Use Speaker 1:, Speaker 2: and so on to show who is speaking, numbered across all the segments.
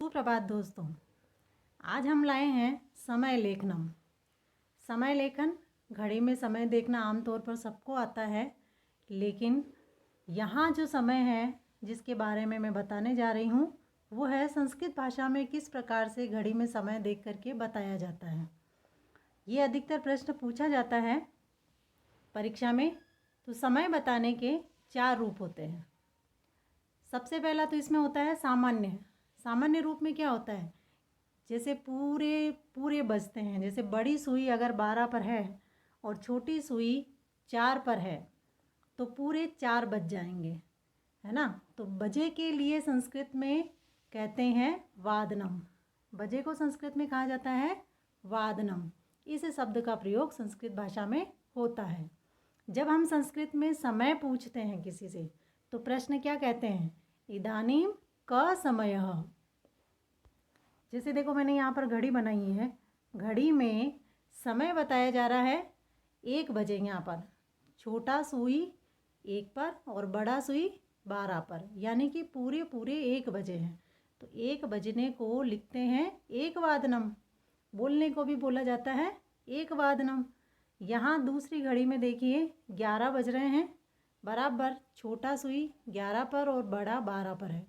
Speaker 1: सुप्रभात दोस्तों। आज हम लाए हैं समय लेखनम। समय लेखन, घड़ी में समय देखना आमतौर पर सबको आता है, लेकिन यहाँ जो समय है जिसके बारे में मैं बताने जा रही हूँ वो है संस्कृत भाषा में किस प्रकार से घड़ी में समय देख करके बताया जाता है। ये अधिकतर प्रश्न पूछा जाता है परीक्षा में। तो समय बताने के 4 रूप होते हैं। सबसे पहला तो इसमें होता है सामान्य। सामान्य रूप में क्या होता है, जैसे पूरे पूरे बजते हैं। जैसे बड़ी सुई अगर 12 पर है और छोटी सुई 4 पर है तो पूरे 4 बज जाएंगे, है ना। तो बजे के लिए संस्कृत में कहते हैं वादनम। बजे को संस्कृत में कहा जाता है वादनम। इस शब्द का प्रयोग संस्कृत भाषा में होता है। जब हम संस्कृत में समय पूछते हैं किसी से तो प्रश्न क्या कहते हैं, इदानीम क समयः। जैसे देखो मैंने यहाँ पर घड़ी बनाई है, घड़ी में समय बताया जा रहा है 1 बजे। यहाँ पर छोटा सुई 1 पर और बड़ा सुई 12 पर, यानी कि पूरे 1 बजे हैं। तो 1 बजने को लिखते हैं एक वादनम। बोलने को भी बोला जाता है एक वादनम। यहाँ दूसरी घड़ी में देखिए 11 बज रहे हैं, बराबर छोटा सुई 11 पर और बड़ा 12 पर है,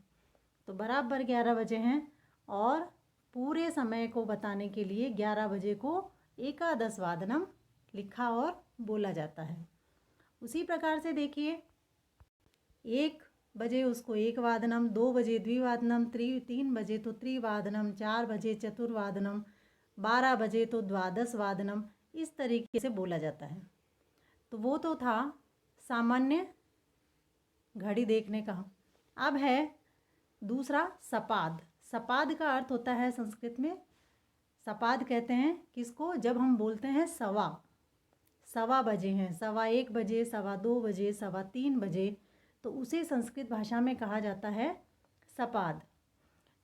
Speaker 1: तो बराबर 11 बजे हैं। और पूरे समय को बताने के लिए 11 बजे को एकादश वादनम लिखा और बोला जाता है। उसी प्रकार से देखिए 1 बजे उसको एक वादनम, 2 बजे द्विवादनम, 3 बजे तो त्रिवादनम, 4 बजे चतुर्वादनम, 12 बजे तो द्वादश वादनम। इस तरीके से बोला जाता है। तो वो तो था सामान्य घड़ी देखने का। अब है दूसरा सपाद। सपाद का अर्थ होता है संस्कृत में, सपाद कहते हैं किसको, जब हम बोलते हैं सवा बजे हैं, 1:15 बजे, 2:15 बजे, 3:15 बजे, तो उसे संस्कृत भाषा में कहा जाता है सपाद।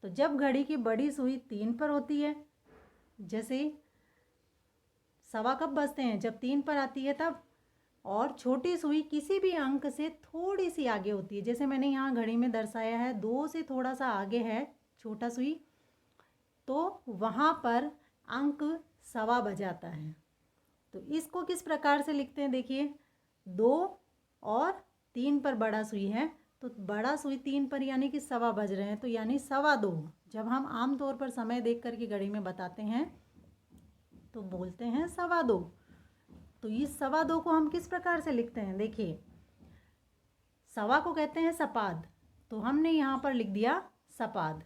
Speaker 1: तो जब घड़ी की बड़ी सुई 3 पर होती है, जैसे सवा कब बजते हैं, जब 3 पर आती है तब, और छोटी सुई किसी भी अंक से थोड़ी सी आगे होती है। जैसे मैंने यहाँ घड़ी में दर्शाया है 2 से थोड़ा सा आगे है छोटा सुई, तो वहाँ पर अंक सवा बजाता है। तो इसको किस प्रकार से लिखते हैं, देखिए 2 और 3 पर बड़ा सुई है, तो बड़ा सुई 3 पर यानी कि सवा बज रहे हैं, तो यानी 2:15। जब हम आम तौर पर समय देख कर के घड़ी में बताते हैं तो बोलते हैं 2:15। तो इस 2:15 को हम किस प्रकार से लिखते हैं, देखिए सवा को कहते हैं सपाद, तो हमने यहाँ पर लिख दिया सपाद।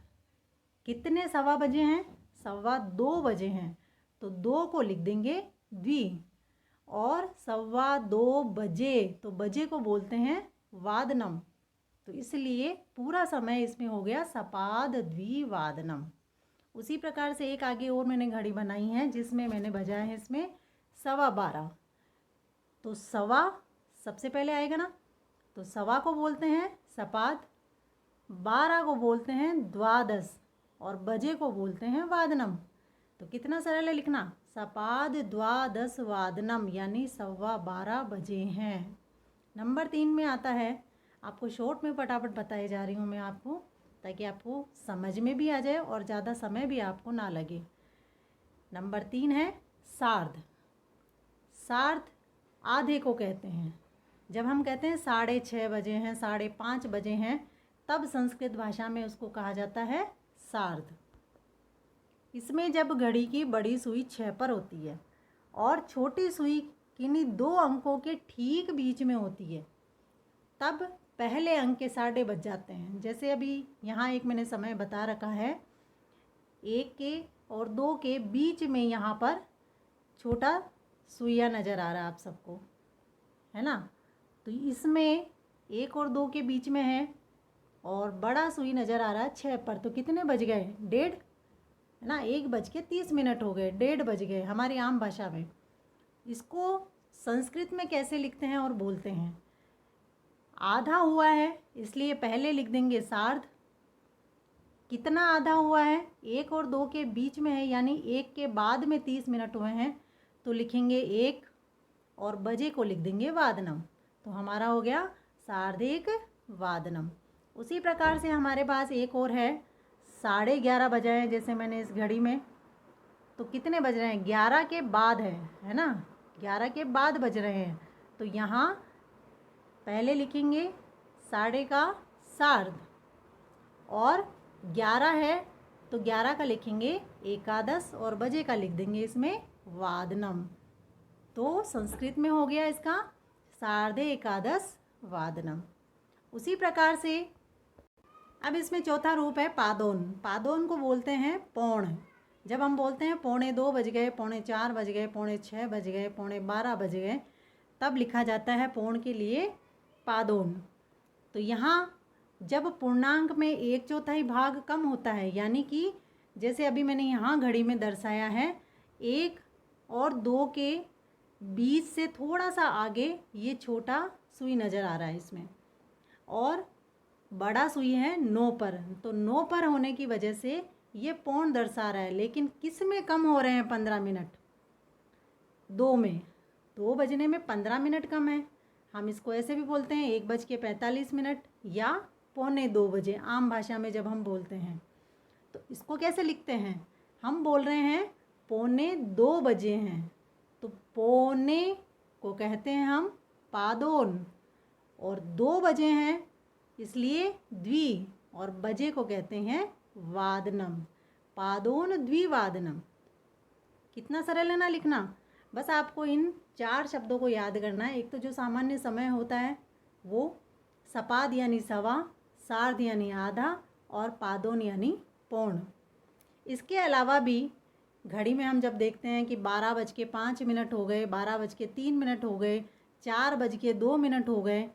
Speaker 1: कितने सवा बजे हैं, 2:15 बजे हैं, तो 2 को लिख देंगे द्वि, और 2:15 बजे, तो बजे को बोलते हैं वादनम। तो इसलिए पूरा समय इसमें हो गया सपाद द्विवादनम। उसी प्रकार से एक आगे और मैंने घड़ी बनाई है जिसमें मैंने बजाया है इसमें 12:15। तो सवा सबसे पहले आएगा ना, तो सवा को बोलते हैं सपाद, 12 को बोलते हैं द्वादश, और बजे को बोलते हैं वादनम। तो कितना सरल है लिखना, सपाद द्वादश वादनम, यानी 12:15 बजे हैं। नंबर 3 में आता है, आपको शॉर्ट में फटाफट बताए जा रही हूँ मैं आपको, ताकि आपको समझ में भी आ जाए और ज़्यादा समय भी आपको ना लगे। नंबर 3 है सार्ध। सार्ध आधे को कहते हैं। जब हम कहते हैं 6:30 बजे हैं, 5:30 बजे हैं, तब संस्कृत भाषा में उसको कहा जाता है सार्ध। इसमें जब घड़ी की बड़ी सुई 6 पर होती है और छोटी सुई किन्हीं 2 अंकों के ठीक बीच में होती है, तब पहले अंक के 6:30 बज जाते हैं। जैसे अभी यहाँ एक मैंने समय बता रखा है, 1 के और 2 के बीच में यहाँ पर छोटा सुइया नज़र आ रहा है आप सबको, है ना। तो इसमें 1 और 2 के बीच में है और बड़ा सुई नज़र आ रहा है 6 पर, तो कितने बज गए, 1:30, है ना। 1:30 हो गए, 1:30 बज गए हमारी आम भाषा में। इसको संस्कृत में कैसे लिखते हैं और बोलते हैं, आधा हुआ है इसलिए पहले लिख देंगे सार्ध। कितना आधा हुआ है, 1 और 2 के बीच में है, यानी 1 के बाद में 30 मिनट हुए हैं, तो लिखेंगे 1 और बजे को लिख देंगे वादनम। तो हमारा हो गया सार्धिक वादनम। उसी प्रकार से हमारे पास एक और है 11:30 बजे हैं जैसे मैंने इस घड़ी में, तो कितने बज रहे हैं? 11 के बाद है ना, 11 के बाद बज रहे हैं। तो यहाँ पहले लिखेंगे साढ़े का सार्ध, और 11 है तो 11 का लिखेंगे एकादश, और बजे का लिख देंगे इसमें वादनम। तो संस्कृत में हो गया इसका सार्धे एकादश वादनम। उसी प्रकार से अब इसमें चौथा रूप है पादोन। पादोन को बोलते हैं पौण। जब हम बोलते हैं 2:45 बज गए, 3:45 बज गए, 5:45 बज गए, 12:45 बज गए, तब लिखा जाता है पौण के लिए पादोन। तो यहाँ जब पूर्णांक में 1/4 भाग कम होता है, यानी कि जैसे अभी मैंने यहाँ घड़ी में दर्शाया है 1 और 2 के बीच से थोड़ा सा आगे ये छोटा सुई नज़र आ रहा है इसमें, और बड़ा सुई है 9 पर। तो 9 पर होने की वजह से ये पौण दर्शा रहा है, लेकिन किस में कम हो रहे हैं 15 मिनट? 2 में। 2 बजने में 15 मिनट कम है। हम इसको ऐसे भी बोलते हैं 1:45 या 1:45 बजे, आम भाषा में जब हम बोलते हैं। तो इसको कैसे लिखते हैं? हम बोल रहे हैं 1:45 बजे हैं, तो पौने को कहते हैं हम पादोन, और 2 बजे हैं इसलिए द्वि, और बजे को कहते हैं वादनम। पादोन द्विवादनम। कितना सरल है ना लिखना। बस आपको इन 4 शब्दों को याद करना है। एक तो जो सामान्य समय होता है वो सपाद यानी सवा, सार्ध यानी आधा, और पादोन यानी पौण। इसके अलावा भी घड़ी में हम जब देखते हैं कि 12:05 हो गए, 12:03 हो गए, 4:02 हो गए,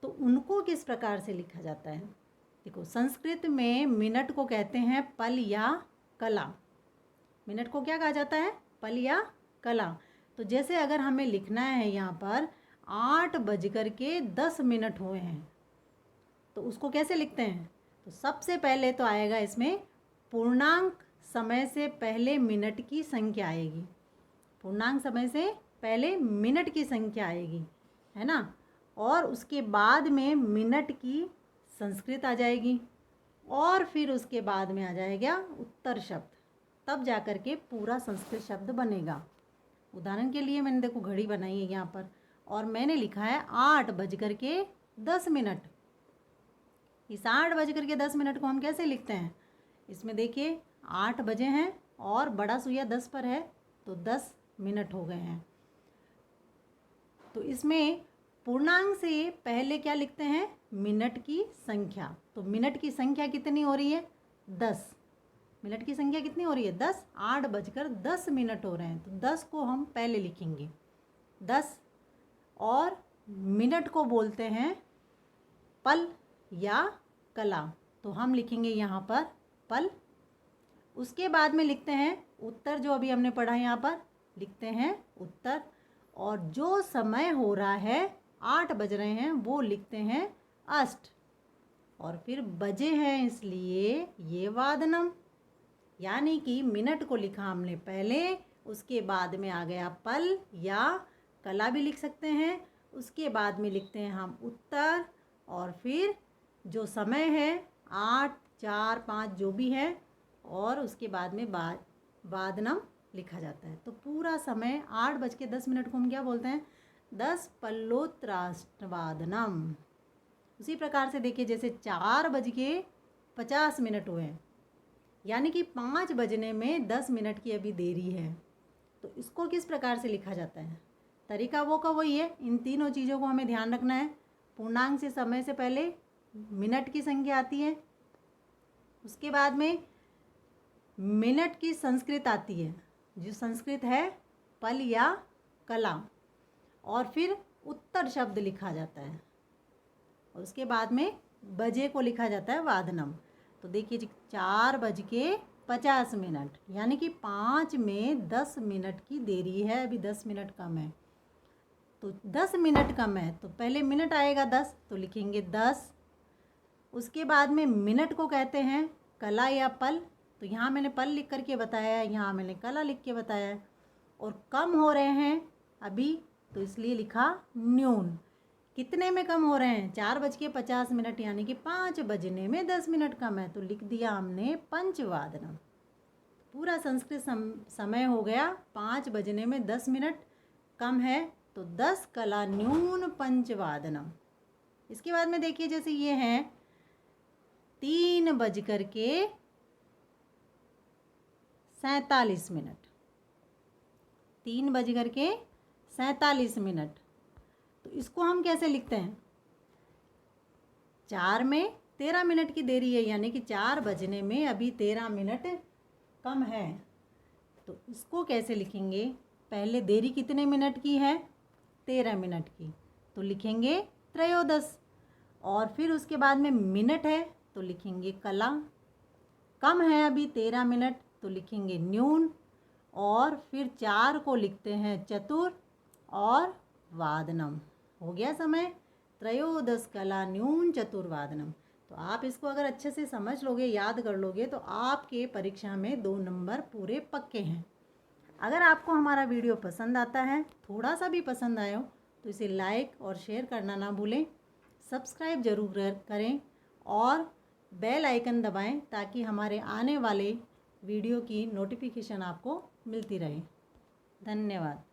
Speaker 1: तो उनको किस प्रकार से लिखा जाता है? देखो, संस्कृत में मिनट को कहते हैं पल या कला। मिनट को क्या कहा जाता है? पल या कला। तो जैसे अगर हमें लिखना है यहाँ पर 8:10 हुए हैं, तो उसको कैसे लिखते हैं? तो सबसे पहले तो आएगा इसमें पूर्णांक समय से पहले मिनट की संख्या आएगी। पूर्णांक समय से पहले मिनट की संख्या आएगी, है ना। और उसके बाद में मिनट की संस्कृत आ जाएगी, और फिर उसके बाद में आ जाएगा उत्तर शब्द, तब जा कर के पूरा संस्कृत शब्द बनेगा। उदाहरण के लिए मैंने देखो घड़ी बनाई है यहाँ पर, और मैंने लिखा है 8:10। इस 8:10 को हम कैसे लिखते हैं? इसमें देखिए 8 बजे हैं और बड़ा सुइया 10 पर है, तो 10 मिनट हो गए हैं। तो इसमें पूर्णांक से पहले क्या लिखते हैं? मिनट की संख्या। तो मिनट की संख्या कितनी हो रही है? 10। मिनट की संख्या कितनी हो रही है? 10। 8:10 हो रहे हैं, तो 10 को हम पहले लिखेंगे 10। और मिनट को बोलते हैं पल या कला, तो हम लिखेंगे यहाँ पर पल। उसके बाद में लिखते हैं उत्तर, जो अभी हमने पढ़ा यहाँ पर लिखते हैं उत्तर। और जो समय हो रहा है 8 बज रहे हैं वो लिखते हैं अष्ट। और फिर बजे हैं इसलिए ये वादनम, यानी कि मिनट को लिखा हमने पहले, उसके बाद में आ गया पल या कला भी लिख सकते हैं, उसके बाद में लिखते हैं हम उत्तर, और फिर जो समय है 8, 4, 5 जो भी है, और उसके बाद में वादनम लिखा जाता है। तो पूरा समय 8:10 को हम क्या बोलते हैं? 10 पल्लोत्राष्टवादनम। उसी प्रकार से देखिए, जैसे 4:50 हुए हैं, यानी कि 5 बजने में 10 मिनट की अभी देरी है, तो इसको किस प्रकार से लिखा जाता है? तरीका वो का वही है। इन तीनों चीज़ों को हमें ध्यान रखना है। पूर्णांक से समय से पहले मिनट की संख्या आती है, उसके बाद में मिनट की संस्कृत आती है, जो संस्कृत है पल या कला, और फिर उत्तर शब्द लिखा जाता है, और उसके बाद में बजे को लिखा जाता है वादनम। तो देखिए 4:50, यानी कि 5 में 10 मिनट की देरी है, अभी 10 मिनट कम है। तो 10 मिनट कम है तो पहले मिनट आएगा 10, तो लिखेंगे 10। उसके बाद में मिनट को कहते हैं कला या पल, तो यहाँ मैंने पल लिख करके बताया है, यहाँ मैंने कला लिख के बताया है। और कम हो रहे हैं अभी, तो इसलिए लिखा न्यून। कितने में कम हो रहे हैं? 4:50 यानी कि 5 बजने में 10 मिनट कम है, तो लिख दिया हमने पंचवादनम। पूरा संस्कृत समय हो गया 5 बजने में 10 मिनट कम है, तो 10 कला न्यून पंचवादनम। इसके बाद में देखिए जैसे ये है 3:47, 3:47। तो इसको हम कैसे लिखते हैं? 4 में 13 मिनट की देरी है, यानी कि 4 बजने में अभी 13 मिनट कम है। तो इसको कैसे लिखेंगे? पहले देरी कितने मिनट की है? 13 मिनट की, तो लिखेंगे त्रयोदश। और फिर उसके बाद में मिनट है तो लिखेंगे कला। कम है अभी 13 मिनट तो लिखेंगे न्यून। और फिर 4 को लिखते हैं चतुर और वादनम। हो गया समय, त्रयोदश कला न्यून चतुर्वादनम। तो आप इसको अगर अच्छे से समझ लोगे, याद कर लोगे, तो आपके परीक्षा में 2 नंबर पूरे पक्के हैं। अगर आपको हमारा वीडियो पसंद आता है, थोड़ा सा भी पसंद आया हो, तो इसे लाइक और शेयर करना ना भूलें। सब्सक्राइब ज़रूर करें और बेल आइकन दबाएं ताकि हमारे आने वाले वीडियो की नोटिफिकेशन आपको मिलती रहे। धन्यवाद।